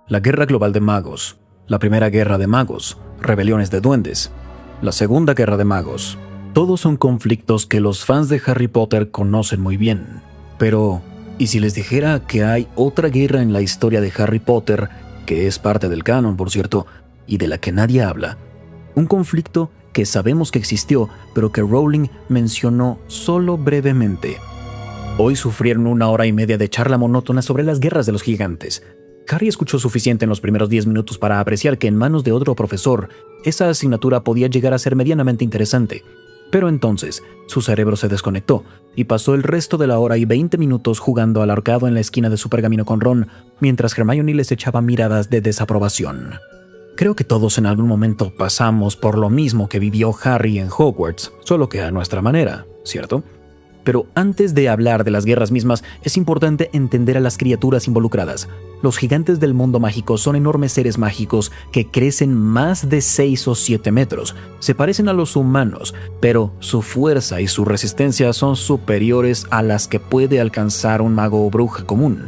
la Guerra Global de Magos, la Primera Guerra de Magos, rebeliones de duendes, la Segunda Guerra de Magos. Todos son conflictos que los fans de Harry Potter conocen muy bien. Pero, ¿y si les dijera que hay otra guerra en la historia de Harry Potter, que es parte del canon, por cierto, y de la que nadie habla? Un conflicto que sabemos que existió, pero que Rowling mencionó solo brevemente. Hoy sufrieron 1 hora y media de charla monótona sobre las guerras de los gigantes. Harry escuchó suficiente en los primeros 10 minutos para apreciar que en manos de otro profesor, esa asignatura podía llegar a ser medianamente interesante. Pero entonces, su cerebro se desconectó y pasó el resto de la 1 hora y 20 minutos jugando al ahorcado en la esquina de su pergamino con Ron, mientras Hermione les echaba miradas de desaprobación. Creo que todos en algún momento pasamos por lo mismo que vivió Harry en Hogwarts, solo que a nuestra manera, ¿cierto? Pero antes de hablar de las guerras mismas, es importante entender a las criaturas involucradas. Los gigantes del mundo mágico son enormes seres mágicos que crecen más de 6 o 7 metros. Se parecen a los humanos, pero su fuerza y su resistencia son superiores a las que puede alcanzar un mago o bruja común.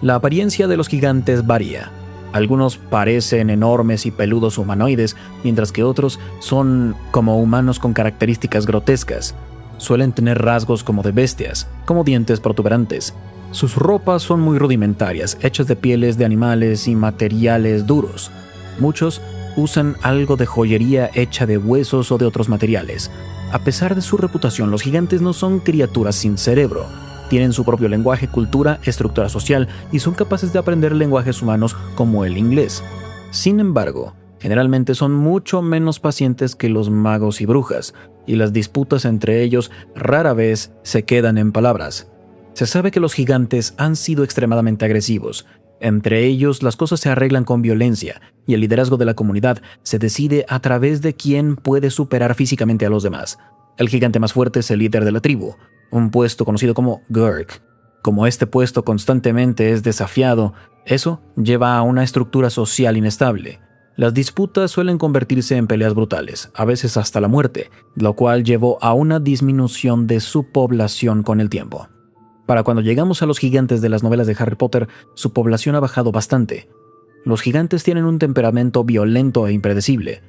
La apariencia de los gigantes varía. Algunos parecen enormes y peludos humanoides, mientras que otros son como humanos con características grotescas. Suelen tener rasgos como de bestias, como dientes protuberantes. Sus ropas son muy rudimentarias, hechas de pieles de animales y materiales duros. Muchos usan algo de joyería hecha de huesos o de otros materiales. A pesar de su reputación, los gigantes no son criaturas sin cerebro. Tienen su propio lenguaje, cultura, estructura social y son capaces de aprender lenguajes humanos como el inglés. Sin embargo, generalmente son mucho menos pacientes que los magos y brujas, y las disputas entre ellos rara vez se quedan en palabras. Se sabe que los gigantes han sido extremadamente agresivos. Entre ellos, las cosas se arreglan con violencia, y el liderazgo de la comunidad se decide a través de quién puede superar físicamente a los demás. El gigante más fuerte es el líder de la tribu, un puesto conocido como Gurk. Como este puesto constantemente es desafiado, eso lleva a una estructura social inestable. Las disputas suelen convertirse en peleas brutales, a veces hasta la muerte, lo cual llevó a una disminución de su población con el tiempo. Para cuando llegamos a los gigantes de las novelas de Harry Potter, su población ha bajado bastante. Los gigantes tienen un temperamento violento e impredecible.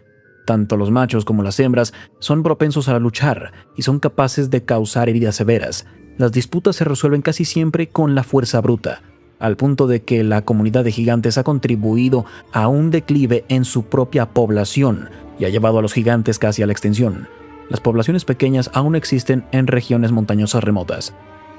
Tanto los machos como las hembras son propensos a luchar y son capaces de causar heridas severas. Las disputas se resuelven casi siempre con la fuerza bruta, al punto de que la comunidad de gigantes ha contribuido a un declive en su propia población y ha llevado a los gigantes casi a la extinción. Las poblaciones pequeñas aún existen en regiones montañosas remotas.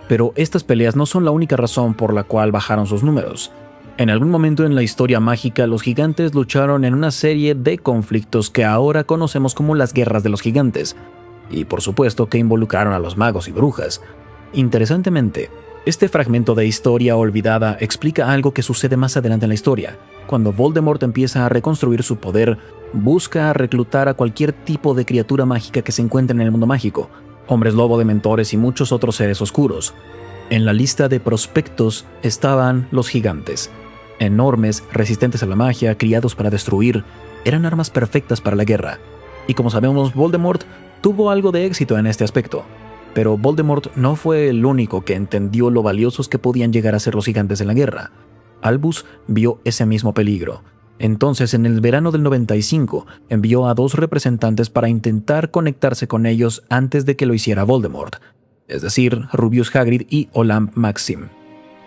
Pero estas peleas no son la única razón por la cual bajaron sus números. En algún momento en la historia mágica, los gigantes lucharon en una serie de conflictos que ahora conocemos como las Guerras de los Gigantes, y por supuesto que involucraron a los magos y brujas. Interesantemente, este fragmento de historia olvidada explica algo que sucede más adelante en la historia. Cuando Voldemort empieza a reconstruir su poder, busca reclutar a cualquier tipo de criatura mágica que se encuentre en el mundo mágico, hombres lobo, dementores y muchos otros seres oscuros. En la lista de prospectos estaban los gigantes. Enormes, resistentes a la magia, criados para destruir, eran armas perfectas para la guerra. Y como sabemos, Voldemort tuvo algo de éxito en este aspecto. Pero Voldemort no fue el único que entendió lo valiosos que podían llegar a ser los gigantes en la guerra. Albus vio ese mismo peligro. Entonces, en el verano del 95, envió a 2 representantes para intentar conectarse con ellos antes de que lo hiciera Voldemort, es decir, Rubius Hagrid y Ollamh Maxim.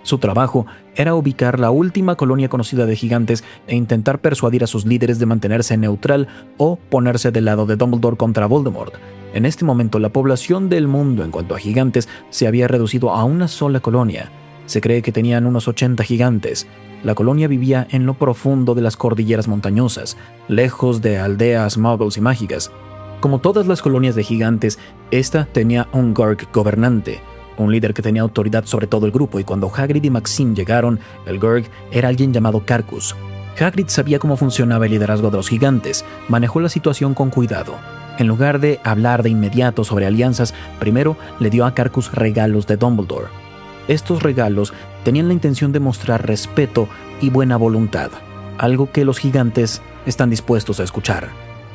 Su trabajo era ubicar la última colonia conocida de gigantes e intentar persuadir a sus líderes de mantenerse neutral o ponerse del lado de Dumbledore contra Voldemort. En este momento, la población del mundo en cuanto a gigantes se había reducido a una sola colonia. Se cree que tenían unos 80 gigantes. La colonia vivía en lo profundo de las cordilleras montañosas, lejos de aldeas muggles y mágicas. Como todas las colonias de gigantes, esta tenía un Gurk gobernante, un líder que tenía autoridad sobre todo el grupo, y cuando Hagrid y Maxim llegaron, el Gurk era alguien llamado Carcus. Hagrid sabía cómo funcionaba el liderazgo de los gigantes, manejó la situación con cuidado. En lugar de hablar de inmediato sobre alianzas, primero le dio a Carcus regalos de Dumbledore. Estos regalos tenían la intención de mostrar respeto y buena voluntad, algo que los gigantes están dispuestos a escuchar.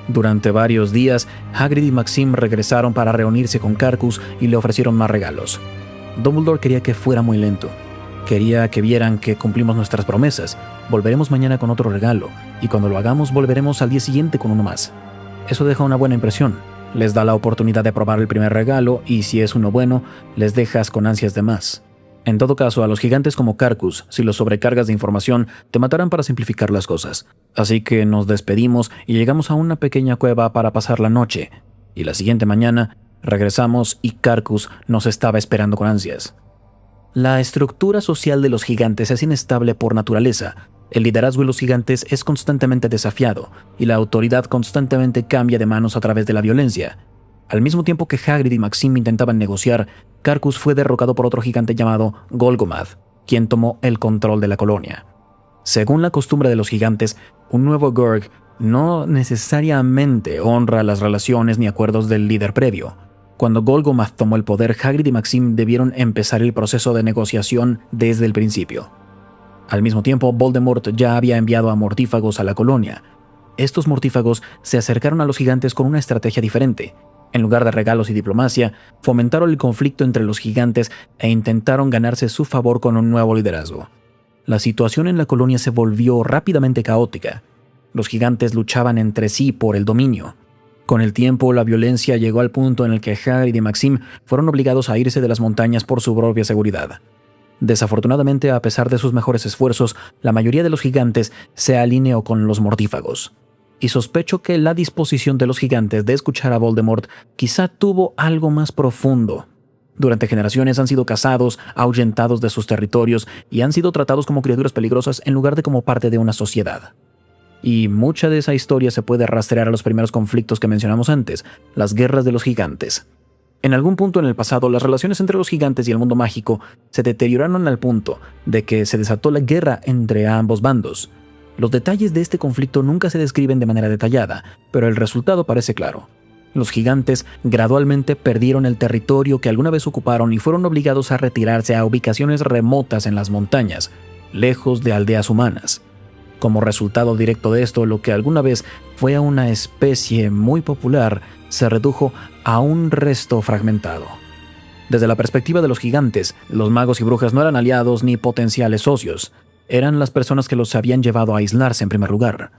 Durante varios días, Hagrid y Maxim regresaron para reunirse con Carcus y le ofrecieron más regalos. Dumbledore quería que fuera muy lento. Quería que vieran que cumplimos nuestras promesas, volveremos mañana con otro regalo, y cuando lo hagamos volveremos al día siguiente con uno más. Eso deja una buena impresión. Les da la oportunidad de probar el primer regalo, y si es uno bueno, les dejas con ansias de más. En todo caso, a los gigantes como Carcus, si los sobrecargas de información, te matarán para simplificar las cosas. Así que nos despedimos y llegamos a una pequeña cueva para pasar la noche. Y la siguiente mañana, regresamos y Carcus nos estaba esperando con ansias. La estructura social de los gigantes es inestable por naturaleza. El liderazgo de los gigantes es constantemente desafiado, y la autoridad constantemente cambia de manos a través de la violencia. Al mismo tiempo que Hagrid y Maxim intentaban negociar, Carcus fue derrocado por otro gigante llamado Golgomath, quien tomó el control de la colonia. Según la costumbre de los gigantes, un nuevo Gurg no necesariamente honra las relaciones ni acuerdos del líder previo. Cuando Golgomath tomó el poder, Hagrid y Maxim debieron empezar el proceso de negociación desde el principio. Al mismo tiempo, Voldemort ya había enviado a mortífagos a la colonia. Estos mortífagos se acercaron a los gigantes con una estrategia diferente. En lugar de regalos y diplomacia, fomentaron el conflicto entre los gigantes e intentaron ganarse su favor con un nuevo liderazgo. La situación en la colonia se volvió rápidamente caótica. Los gigantes luchaban entre sí por el dominio. Con el tiempo, la violencia llegó al punto en el que Hagrid y Maxim fueron obligados a irse de las montañas por su propia seguridad. Desafortunadamente, a pesar de sus mejores esfuerzos, la mayoría de los gigantes se alineó con los mortífagos. Y sospecho que la disposición de los gigantes de escuchar a Voldemort quizá tuvo algo más profundo. Durante generaciones han sido cazados, ahuyentados de sus territorios y han sido tratados como criaturas peligrosas en lugar de como parte de una sociedad. Y mucha de esa historia se puede rastrear a los primeros conflictos que mencionamos antes, las guerras de los gigantes. En algún punto en el pasado, las relaciones entre los gigantes y el mundo mágico se deterioraron al punto de que se desató la guerra entre ambos bandos. Los detalles de este conflicto nunca se describen de manera detallada, pero el resultado parece claro. Los gigantes gradualmente perdieron el territorio que alguna vez ocuparon y fueron obligados a retirarse a ubicaciones remotas en las montañas, lejos de aldeas humanas. Como resultado directo de esto, lo que alguna vez fue una especie muy popular se redujo a un resto fragmentado. Desde la perspectiva de los gigantes, los magos y brujas no eran aliados ni potenciales socios. Eran las personas que los habían llevado a aislarse en primer lugar.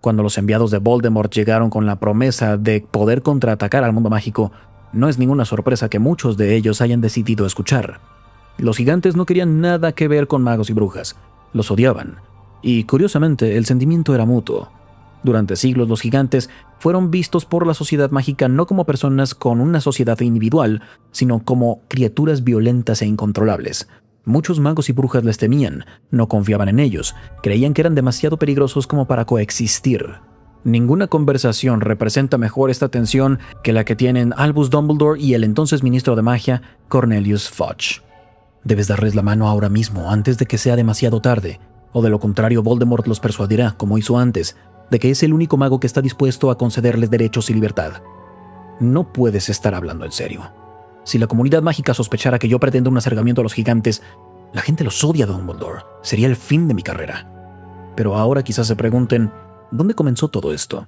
Cuando los enviados de Voldemort llegaron con la promesa de poder contraatacar al mundo mágico, no es ninguna sorpresa que muchos de ellos hayan decidido escuchar. Los gigantes no querían nada que ver con magos y brujas. Los odiaban. Y, curiosamente, el sentimiento era mutuo. Durante siglos, los gigantes fueron vistos por la sociedad mágica no como personas con una sociedad individual, sino como criaturas violentas e incontrolables. Muchos magos y brujas les temían, no confiaban en ellos, creían que eran demasiado peligrosos como para coexistir. Ninguna conversación representa mejor esta tensión que la que tienen Albus Dumbledore y el entonces ministro de magia, Cornelius Fudge. Debes darles la mano ahora mismo, antes de que sea demasiado tarde, o de lo contrario Voldemort los persuadirá, como hizo antes, de que es el único mago que está dispuesto a concederles derechos y libertad. No puedes estar hablando en serio. Si la comunidad mágica sospechara que yo pretendo un acercamiento a los gigantes, la gente los odia a Dumbledore. Sería el fin de mi carrera. Pero ahora quizás se pregunten, ¿dónde comenzó todo esto?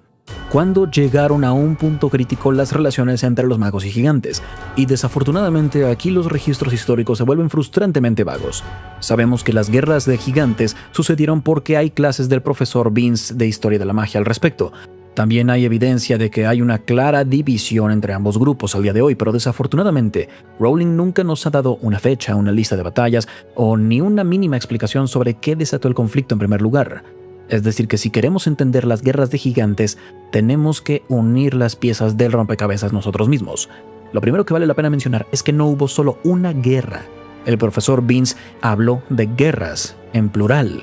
¿Cuándo llegaron a un punto crítico las relaciones entre los magos y gigantes? Y desafortunadamente aquí los registros históricos se vuelven frustrantemente vagos. Sabemos que las guerras de gigantes sucedieron porque hay clases del profesor Binns de Historia de la Magia al respecto. También hay evidencia de que hay una clara división entre ambos grupos al día de hoy, pero desafortunadamente, Rowling nunca nos ha dado una fecha, una lista de batallas o ni una mínima explicación sobre qué desató el conflicto en primer lugar. Es decir, que si queremos entender las guerras de gigantes, tenemos que unir las piezas del rompecabezas nosotros mismos. Lo primero que vale la pena mencionar es que no hubo solo una guerra. El profesor Binns habló de guerras, en plural.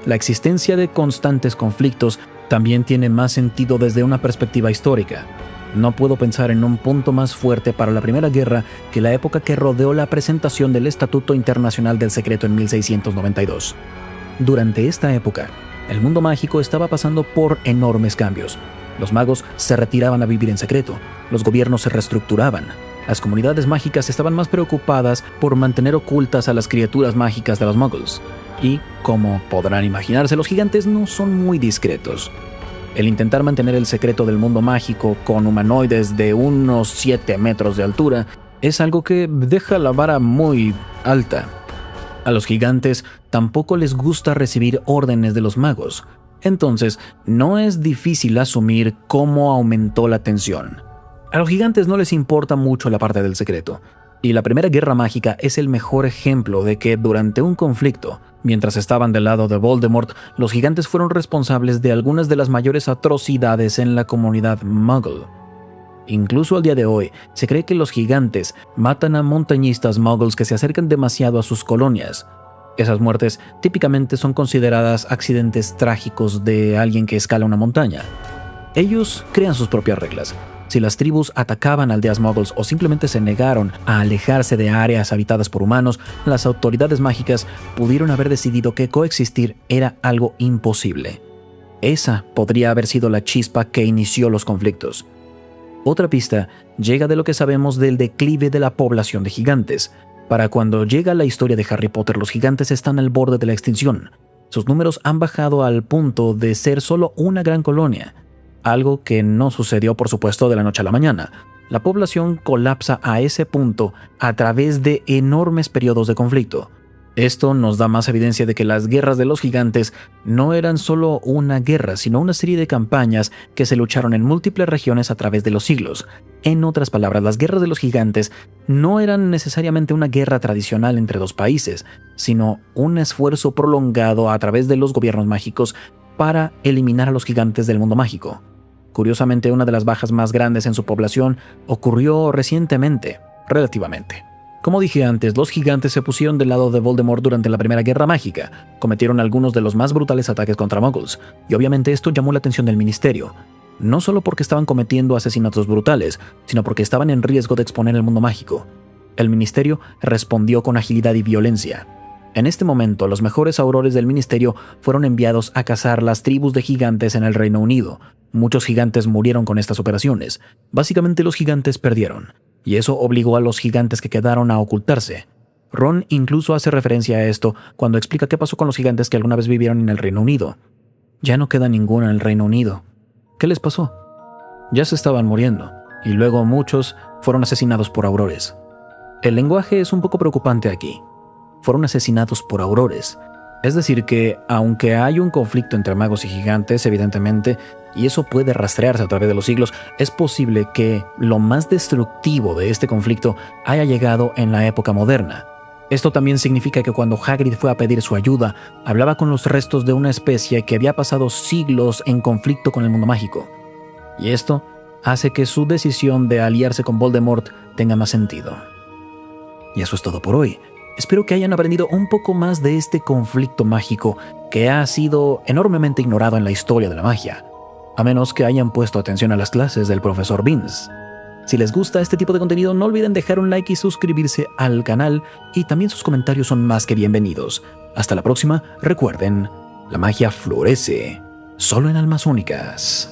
La existencia de constantes conflictos también tiene más sentido desde una perspectiva histórica. No puedo pensar en un punto más fuerte para la Primera Guerra que la época que rodeó la presentación del Estatuto Internacional del Secreto en 1692. Durante esta época, el mundo mágico estaba pasando por enormes cambios. Los magos se retiraban a vivir en secreto, los gobiernos se reestructuraban, las comunidades mágicas estaban más preocupadas por mantener ocultas a las criaturas mágicas de los muggles. Y, como podrán imaginarse, los gigantes no son muy discretos. El intentar mantener el secreto del mundo mágico con humanoides de unos 7 metros de altura es algo que deja la vara muy alta. A los gigantes tampoco les gusta recibir órdenes de los magos, entonces no es difícil asumir cómo aumentó la tensión. A los gigantes no les importa mucho la parte del secreto, y la Primera Guerra Mágica es el mejor ejemplo de que durante un conflicto, mientras estaban del lado de Voldemort, los gigantes fueron responsables de algunas de las mayores atrocidades en la comunidad Muggle. Incluso al día de hoy, se cree que los gigantes matan a montañistas muggles que se acercan demasiado a sus colonias. Esas muertes típicamente son consideradas accidentes trágicos de alguien que escala una montaña. Ellos crean sus propias reglas. Si las tribus atacaban aldeas muggles o simplemente se negaron a alejarse de áreas habitadas por humanos, las autoridades mágicas pudieron haber decidido que coexistir era algo imposible. Esa podría haber sido la chispa que inició los conflictos. Otra pista llega de lo que sabemos del declive de la población de gigantes. Para cuando llega la historia de Harry Potter, los gigantes están al borde de la extinción. Sus números han bajado al punto de ser solo una gran colonia, algo que no sucedió, por supuesto, de la noche a la mañana. La población colapsa a ese punto a través de enormes periodos de conflicto. Esto nos da más evidencia de que las guerras de los gigantes no eran solo una guerra, sino una serie de campañas que se lucharon en múltiples regiones a través de los siglos. En otras palabras, las guerras de los gigantes no eran necesariamente una guerra tradicional entre dos países, sino un esfuerzo prolongado a través de los gobiernos mágicos para eliminar a los gigantes del mundo mágico. Curiosamente, una de las bajas más grandes en su población ocurrió recientemente, relativamente. Como dije antes, los gigantes se pusieron del lado de Voldemort durante la Primera Guerra Mágica, cometieron algunos de los más brutales ataques contra muggles, y obviamente esto llamó la atención del Ministerio, no solo porque estaban cometiendo asesinatos brutales, sino porque estaban en riesgo de exponer el mundo mágico. El Ministerio respondió con agilidad y violencia. En este momento, los mejores aurores del Ministerio fueron enviados a cazar las tribus de gigantes en el Reino Unido. Muchos gigantes murieron con estas operaciones. Básicamente los gigantes perdieron, y eso obligó a los gigantes que quedaron a ocultarse. Ron incluso hace referencia a esto cuando explica qué pasó con los gigantes que alguna vez vivieron en el Reino Unido. Ya no queda ninguno en el Reino Unido. ¿Qué les pasó? Ya se estaban muriendo, y luego muchos fueron asesinados por aurores. El lenguaje es un poco preocupante aquí. Fueron asesinados por aurores. Es decir que, aunque hay un conflicto entre magos y gigantes, evidentemente, y eso puede rastrearse a través de los siglos, es posible que lo más destructivo de este conflicto haya llegado en la época moderna. Esto también significa que cuando Hagrid fue a pedir su ayuda, hablaba con los restos de una especie que había pasado siglos en conflicto con el mundo mágico. Y esto hace que su decisión de aliarse con Voldemort tenga más sentido. Y eso es todo por hoy. Espero que hayan aprendido un poco más de este conflicto mágico que ha sido enormemente ignorado en la historia de la magia, a menos que hayan puesto atención a las clases del profesor Binns. Si les gusta este tipo de contenido, no olviden dejar un like y suscribirse al canal, y también sus comentarios son más que bienvenidos. Hasta la próxima, recuerden, la magia florece solo en almas únicas.